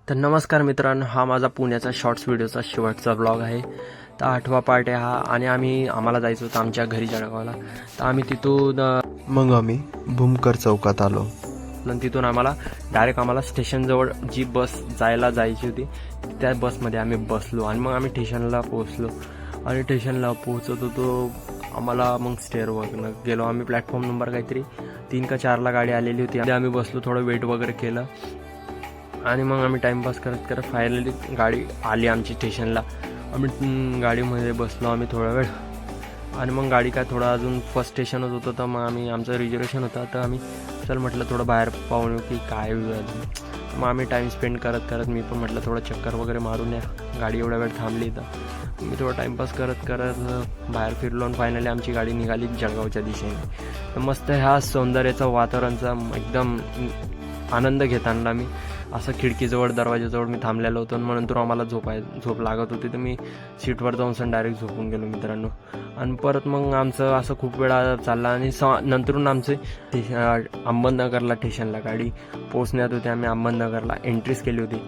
तर नमस्कार मित्रांनो, हा माझा पुण्याचा शॉर्ट्स व्हिडिओचा शेवटचा ब्लॉग आहे. तर 8वा पार्ट आहे हा. आणि आम्हाला जायचं होतं आमच्या घरी जळगावला. तर आम्ही तिथून मग आम्ही भूमकर चौकात आलो. तिथून आम्हाला स्टेशनजवळ जी बस जायची होती त्या बसमध्ये आम्ही बसलो आणि मग आम्ही स्टेशनला पोहोचलो. आणि स्टेशनला पोहोचत होतो आम्हाला मग स्टेअरवरनं गेलो आम्ही. प्लॅटफॉर्म नंबर काहीतरी 3 का 4ला गाडी आलेली होती. आम्ही बसलो, थोडं वेट वगैरे केलं आणि मग आम्ही टाईमपास करत करत फायनली गाडी आली आमची स्टेशनला. आम्ही गाडीमध्ये बसलो आम्ही थोडा वेळ आणि मग गाडी काय थोडं अजून फर्स्ट स्टेशनच होतं. तर मग आमचं रिझर्वेशन होतं. तर आम्ही चल म्हटलं थोडं बाहेर पाहून की काय मग आम्ही टाईम स्पेंड करत करत मी पण म्हटलं थोडं चक्कर वगैरे मारून या, गाडी एवढा वेळ थांबली. तर मी थोडं टाईमपास करत करत बाहेर फिरलो आणि फायनली आमची गाडी निघाली जळगावच्या दिशेने. तर मस्त ह्या सौंदर्याचं वातावरणाचा एकदम आनंद घेताना मी असं खिडकीजवळ दरवाजाजवळ मी थांबलेलो होतो. मग नंतर आम्हाला झोप लागत होती. तर मी सीटवर जाऊन डायरेक्ट झोपून गेलो मित्रांनो. आणि परत मग आमचं असं खूप वेळा चालला आणि नंतरून आमचे अहमदनगरला स्टेशनला गाडी पोचण्यात होती. आम्ही अहमदनगरला एंट्रीच केली होती.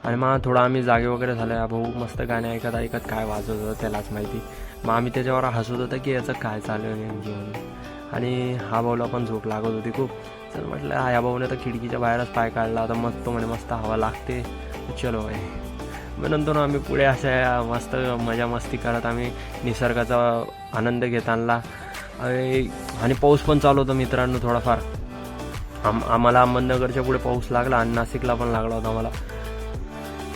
आणि मग थोडं आम्ही जागे वगैरे झालं. भाऊ मस्त गाणे ऐकत ऐकत काय वाजत होतं त्यालाच माहिती. मग आम्ही त्याच्यावर हसत होतं की याचं काय चालू आहे नेमकी म्हणून. आणि हा भाऊला पण झोप लागत होती खूप. चल म्हटलं ह्या भाऊने तर खिडकीच्या बाहेरच पाय काढला. आता मस्त हवा लागते, चलो आहे. मग नंतर आम्ही पुढे अशा मस्त मजा मस्ती करत आम्ही निसर्गाचा आनंद घेत आणला. आणि पाऊस पण चालू होता मित्रांनो थोडाफार. आम्हाला अहमदनगरच्या पुढे पाऊस लागला आणि नाशिकला पण लागला होता आम्हाला.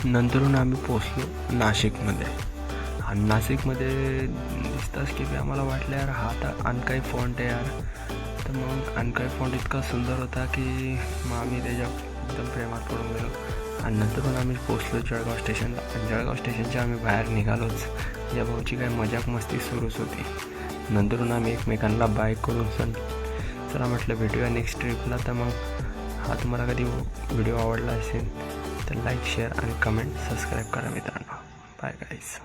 नंतरून आम्ही पोचलो नाशिकमध्ये. आणि नाशिकमध्ये दिसताच की आम्हाला वाटलं यार हा तर अनकाई फॉन्ट आहे यार. तर मग अनकाई फॉन्ट इतका सुंदर होता की मग आम्ही त्याच्या एकदम प्रेमात पडून गेलो. आणि नंतर आम्ही पोचलो जळगाव स्टेशनला. आणि जळगाव स्टेशनच्या आम्ही बाहेर निघालोच. या भाऊची काही मजाक मस्ती सुरूच होती. नंतरून आम्ही एकमेकांना बाय करून चला म्हटलं भेटूया नेक्स्ट ट्रिपला. तर मग हा तुम्हाला कधी व्हिडिओ आवडला असेल तर लाईक, शेअर आणि कमेंट, सबस्क्राईब करा मित्रांनो. Bye guys.